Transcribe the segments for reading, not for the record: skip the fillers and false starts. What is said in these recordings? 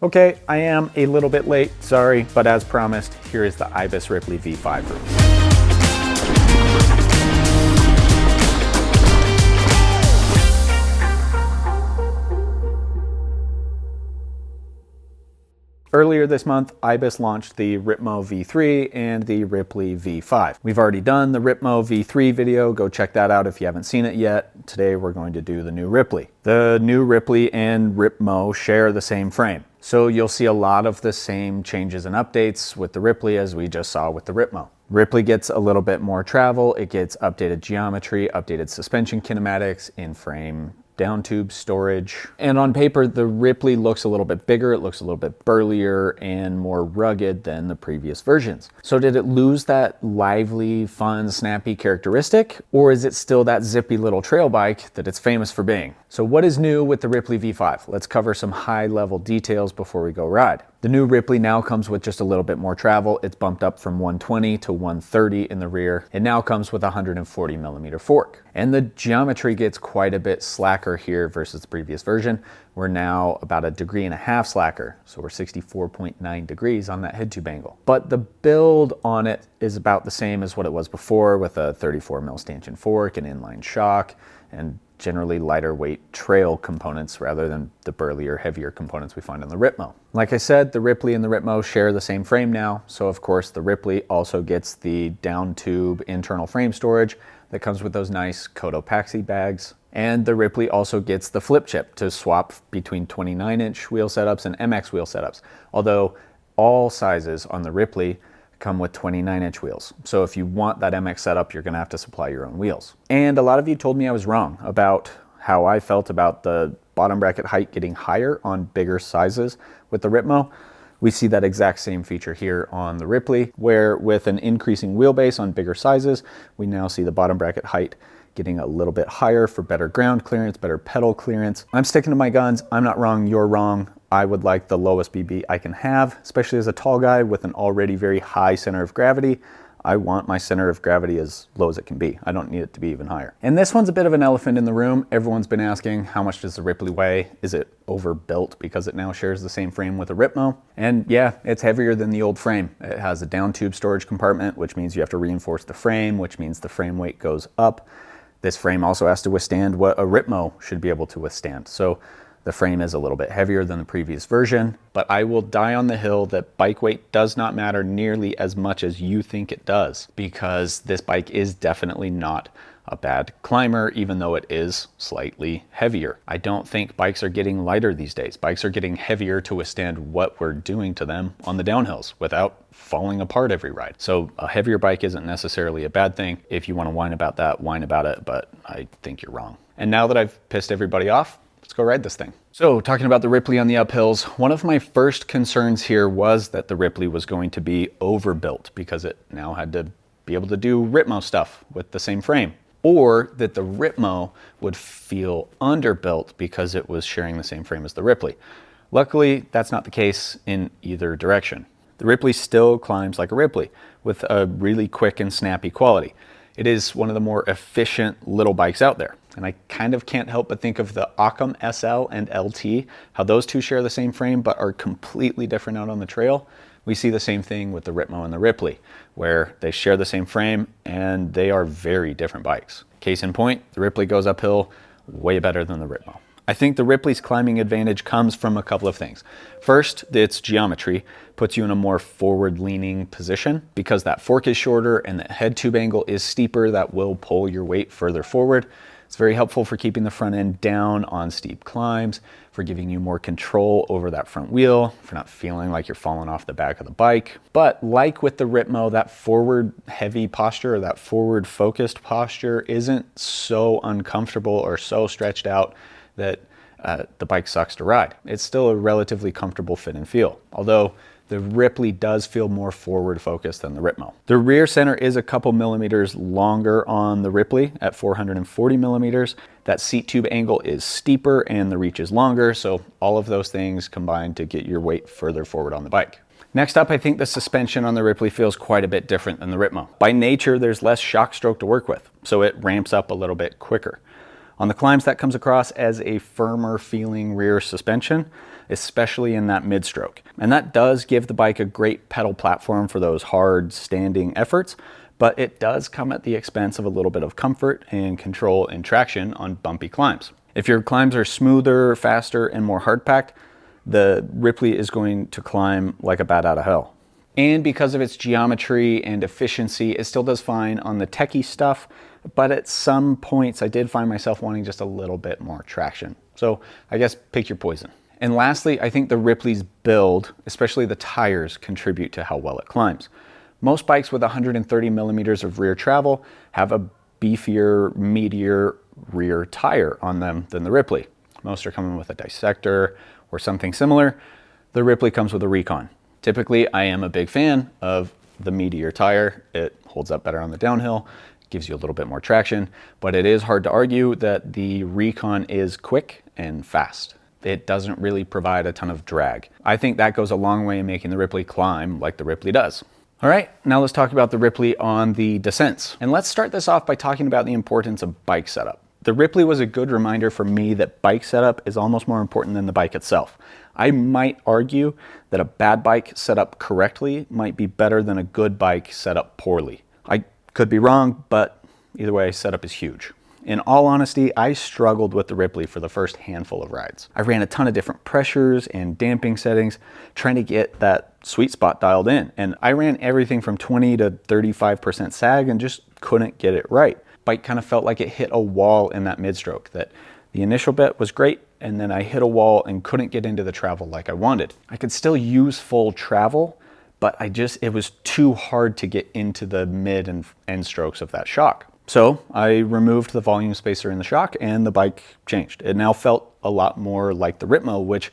Okay, I am a little bit late, sorry, but as promised, here is the Ibis Ripley V5 review. Earlier this month, Ibis launched the Ripmo V3 and the Ripley V5. We've already done the Ripmo V3 video, go check that out if you haven't seen it yet. Today we're going to do the new Ripley. The new Ripley and Ripmo share the same frame, so you'll see a lot of the same changes and updates with the Ripley as we just saw with the Ripmo. Ripley gets a little bit more travel, it gets updated geometry, updated suspension kinematics, in-frame down tube storage. And on paper, the Ripley looks a little bit bigger, it looks a little bit burlier and more rugged than the previous versions. So did it lose that lively, fun, snappy characteristic? Or is it still that zippy little trail bike that it's famous for being? So what is new with the Ripley V5? Let's cover some high-level details before we go ride. The new Ripley now comes with just a little bit more travel. It's bumped up from 120 to 130 in the rear. It now comes with a 140mm fork. And the geometry gets quite a bit slacker here versus the previous version. We're now about 1.5 degrees slacker, so we're 64.9 degrees on that head tube angle. But the build on it is about the same as what it was before, with a 34mm stanchion fork and inline shock, and generally lighter weight trail components rather than the burlier, heavier components we find on the Ripmo. Like I said, the Ripley and the Ripmo share the same frame now, so of course the Ripley also gets the down tube internal frame storage that comes with those nice Cotopaxi bags. And the Ripley also gets the flip chip to swap between 29-inch wheel setups and MX wheel setups, although all sizes on the Ripley come with 29-inch wheels. So if you want that MX setup, you're gonna have to supply your own wheels. And a lot of you told me I was wrong about how I felt about the bottom bracket height getting higher on bigger sizes with the Ripmo. We see that exact same feature here on the Ripley, where with an increasing wheelbase on bigger sizes, we now see the bottom bracket height getting a little bit higher for better ground clearance, better pedal clearance. I'm sticking to my guns. I'm not wrong, you're wrong. I would like the lowest BB I can have, especially as a tall guy with an already very high center of gravity. I want my center of gravity as low as it can be. I don't need it to be even higher. And this one's a bit of an elephant in the room. Everyone's been asking, how much does the Ripley weigh? Is it overbuilt because it now shares the same frame with a Ripmo? And yeah, it's heavier than the old frame. It has a down tube storage compartment, which means you have to reinforce the frame, which means the frame weight goes up. This frame also has to withstand what a Ripmo should be able to withstand. So the frame is a little bit heavier than the previous version, but I will die on the hill that bike weight does not matter nearly as much as you think it does, because this bike is definitely not a bad climber, even though it is slightly heavier. I don't think bikes are getting lighter these days. Bikes are getting heavier to withstand what we're doing to them on the downhills without falling apart every ride. So a heavier bike isn't necessarily a bad thing. If you want to whine about that, whine about it, but I think you're wrong. And now that I've pissed everybody off, let's go ride this thing. So talking about the Ripley on the uphills, one of my first concerns here was that the Ripley was going to be overbuilt because it now had to be able to do Ripmo stuff with the same frame, or that the Ripmo would feel underbuilt because it was sharing the same frame as the Ripley. Luckily, that's not the case in either direction. The Ripley still climbs like a Ripley with a really quick and snappy quality. It is one of the more efficient little bikes out there. And I kind of can't help but think of the Occam SL and LT, how those two share the same frame but are completely different out on the trail. We see the same thing with the Ripmo and the Ripley, where they share the same frame and they are very different bikes. Case in point, the Ripley goes uphill way better than the Ripmo. I think the Ripley's climbing advantage comes from a couple of things. First, its geometry puts you in a more forward-leaning position because that fork is shorter and the head tube angle is steeper. That will pull your weight further forward. It's very helpful for keeping the front end down on steep climbs, for giving you more control over that front wheel, for not feeling like you're falling off the back of the bike. But like with the Ripmo, that forward heavy posture or that forward focused posture isn't so uncomfortable or so stretched out that the bike sucks to ride. It's still a relatively comfortable fit and feel, although the Ripley does feel more forward focused than the Ripmo. The rear center is a couple millimeters longer on the Ripley at 440mm. That seat tube angle is steeper and the reach is longer, so all of those things combine to get your weight further forward on the bike. Next up, I think the suspension on the Ripley feels quite a bit different than the Ripmo. By nature, there's less shock stroke to work with, so it ramps up a little bit quicker. On the climbs, that comes across as a firmer feeling rear suspension, especially in that mid-stroke. And that does give the bike a great pedal platform for those hard standing efforts, but it does come at the expense of a little bit of comfort and control and traction on bumpy climbs. If your climbs are smoother, faster, and more hard-packed, the Ripley is going to climb like a bat out of hell. And because of its geometry and efficiency, it still does fine on the techie stuff, but at some points I did find myself wanting just a little bit more traction. So I guess pick your poison. And lastly, I think the Ripley's build, especially the tires, contribute to how well it climbs. Most bikes with 130 millimeters of rear travel have a beefier, meatier rear tire on them than the Ripley. Most are coming with a dissector or something similar. The Ripley comes with a Recon. Typically, I am a big fan of the meatier tire. It holds up better on the downhill, gives you a little bit more traction, but it is hard to argue that the Recon is quick and fast. It doesn't really provide a ton of drag. I think that goes a long way in making the Ripley climb like the Ripley does. All right, now let's talk about the Ripley on the descents. And let's start this off by talking about the importance of bike setup. The Ripley was a good reminder for me that bike setup is almost more important than the bike itself. I might argue that a bad bike set up correctly might be better than a good bike set up poorly. I could be wrong, but either way, setup is huge. In all honesty, I struggled with the Ripley for the first handful of rides. I ran a ton of different pressures and damping settings, trying to get that sweet spot dialed in. And I ran everything from 20 to 35% sag and just couldn't get it right. Bike kind of felt like it hit a wall in that mid-stroke, that the initial bit was great, and then I hit a wall and couldn't get into the travel like I wanted. I could still use full travel, but it was too hard to get into the mid and end strokes of that shock. So I removed the volume spacer in the shock and the bike changed. It now felt a lot more like the Ripmo, which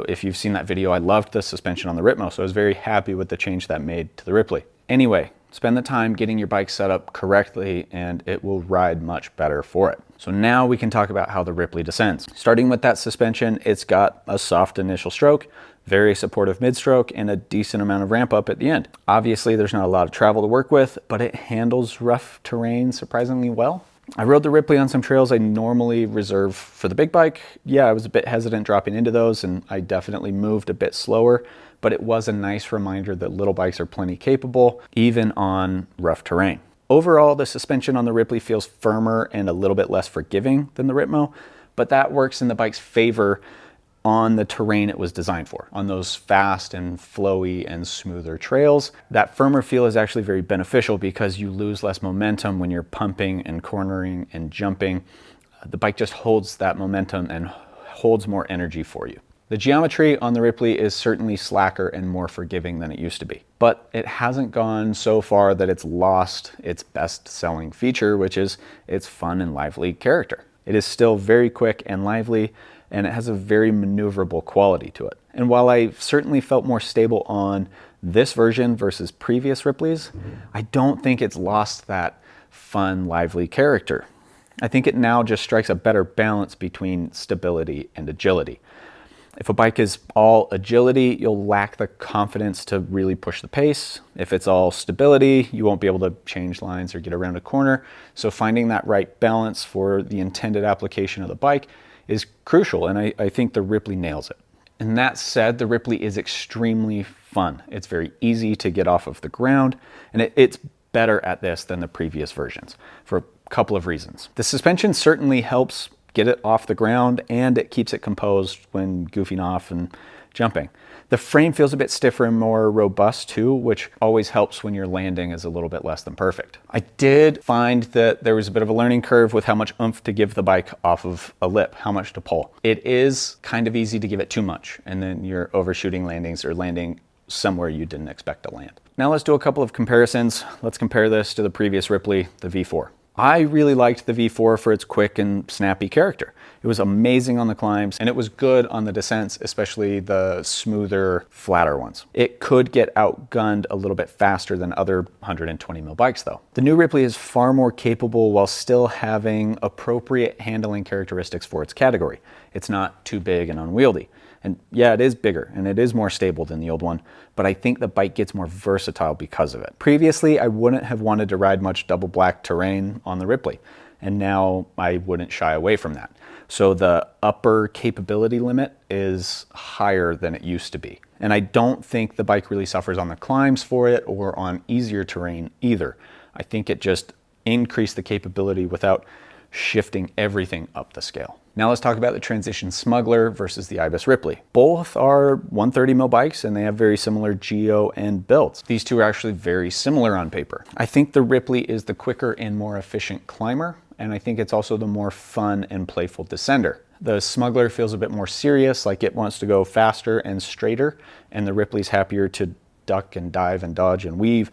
if you've seen that video, I loved the suspension on the Ripmo, so I was very happy with the change that made to the Ripley. Anyway, spend the time getting your bike set up correctly and it will ride much better for it. So now we can talk about how the Ripley descends. Starting with that suspension, it's got a soft initial stroke, very supportive mid-stroke, and a decent amount of ramp up at the end. Obviously, there's not a lot of travel to work with, but it handles rough terrain surprisingly well. I rode the Ripley on some trails I normally reserve for the big bike. Yeah, I was a bit hesitant dropping into those, and I definitely moved a bit slower, but it was a nice reminder that little bikes are plenty capable, even on rough terrain. Overall, the suspension on the Ripley feels firmer and a little bit less forgiving than the Ripmo, but that works in the bike's favor on the terrain it was designed for. On those fast and flowy and smoother trails, that firmer feel is actually very beneficial because you lose less momentum when you're pumping and cornering and jumping. The bike just holds that momentum and holds more energy for you. The geometry on the Ripley is certainly slacker and more forgiving than it used to be, but it hasn't gone so far that it's lost its best-selling feature, which is its fun and lively character. It is still very quick and lively, and it has a very maneuverable quality to it. And while I certainly felt more stable on this version versus previous Ripleys, I don't think it's lost that fun, lively character. I think it now just strikes a better balance between stability and agility. If a bike is all agility, you'll lack the confidence to really push the pace. If it's all stability, you won't be able to change lines or get around a corner. So finding that right balance for the intended application of the bike is crucial, and I think the Ripley nails it. And that said, the Ripley is extremely fun. It's very easy to get off of the ground, and it's better at this than the previous versions for a couple of reasons. The suspension certainly helps get it off the ground, and it keeps it composed when goofing off and jumping. The frame feels a bit stiffer and more robust too, which always helps when your landing is a little bit less than perfect. I did find that there was a bit of a learning curve with how much oomph to give the bike off of a lip, how much to pull. It is kind of easy to give it too much, and then you're overshooting landings or landing somewhere you didn't expect to land. Now let's do a couple of comparisons. Let's compare this to the previous Ripley, the V4. I really liked the V4 for its quick and snappy character. It was amazing on the climbs, and it was good on the descents, especially the smoother, flatter ones. It could get outgunned a little bit faster than other 120 mil bikes though. The new Ripley is far more capable while still having appropriate handling characteristics for its category. It's not too big and unwieldy. And yeah, it is bigger and it is more stable than the old one, but I think the bike gets more versatile because of it. Previously, I wouldn't have wanted to ride much double black terrain on the Ripley. and now I wouldn't shy away from that. So the upper capability limit is higher than it used to be. And I don't think the bike really suffers on the climbs for it or on easier terrain either. I think it just increased the capability without shifting everything up the scale. Now let's talk about the Transition Smuggler versus the Ibis Ripley. Both are 130mm bikes and they have very similar geo and builds. These two are actually very similar on paper. I think the Ripley is the quicker and more efficient climber, and I think it's also the more fun and playful descender. The Smuggler feels a bit more serious, like it wants to go faster and straighter, and the Ripley's happier to duck and dive and dodge and weave,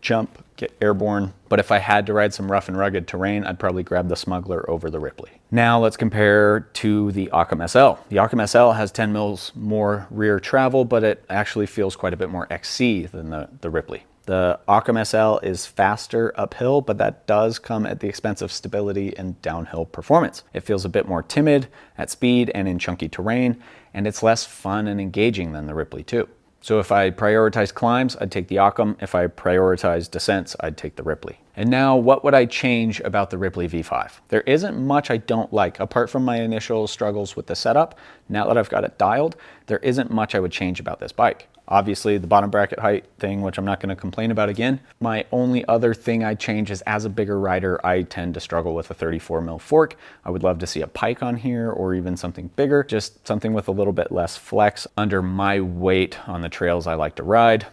jump, get airborne. But if I had to ride some rough and rugged terrain, I'd probably grab the Smuggler over the Ripley. Now let's compare to the Occam SL. The Occam SL has 10 mils more rear travel, but it actually feels quite a bit more XC than the Ripley. The Occam SL is faster uphill, but that does come at the expense of stability and downhill performance. It feels a bit more timid at speed and in chunky terrain, and it's less fun and engaging than the Ripley too. So if I prioritize climbs, I'd take the Occam. If I prioritize descents, I'd take the Ripley. And now what would I change about the Ripley V5? There isn't much I don't like, apart from my initial struggles with the setup. Now that I've got it dialed, there isn't much I would change about this bike. Obviously the bottom bracket height thing, which I'm not going to complain about again. My only other thing I change is, as a bigger rider, I tend to struggle with a 34mm fork. I would love to see a pike on here or even something bigger, just something with a little bit less flex under my weight on the trails I like to ride.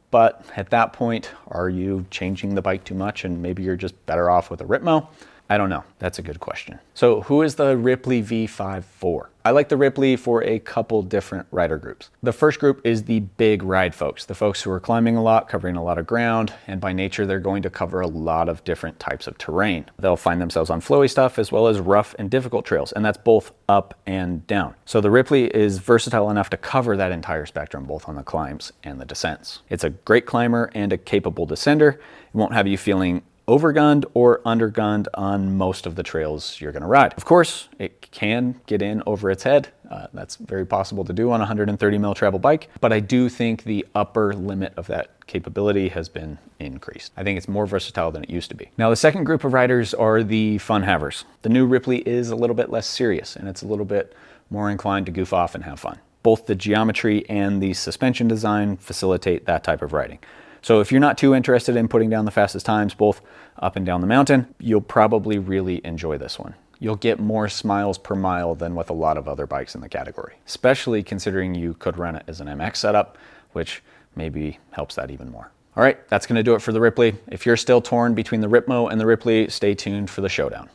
But at that point, are you changing the bike too much and maybe you're just better off with a Ripmo? I don't know. That's a good question. So who is the Ripley V5 for? I like the Ripley for a couple different rider groups. The first group is the big ride folks, the folks who are climbing a lot, covering a lot of ground, and by nature, they're going to cover a lot of different types of terrain. They'll find themselves on flowy stuff as well as rough and difficult trails, and that's both up and down. So the Ripley is versatile enough to cover that entire spectrum, both on the climbs and the descents. It's a great climber and a capable descender. It won't have you feeling overgunned or undergunned on most of the trails you're going to ride. Of course, it can get in over its head. That's very possible to do on a 130mm travel bike, but I do think the upper limit of that capability has been increased. I think it's more versatile than it used to be. Now, the second group of riders are the fun havers. The new Ripley is a little bit less serious, and it's a little bit more inclined to goof off and have fun. Both the geometry and the suspension design facilitate that type of riding. So if you're not too interested in putting down the fastest times, both up and down the mountain, you'll probably really enjoy this one. You'll get more smiles per mile than with a lot of other bikes in the category, especially considering you could run it as an MX setup, which maybe helps that even more. All right, that's gonna do it for the Ripley. If you're still torn between the Ripmo and the Ripley, stay tuned for the showdown.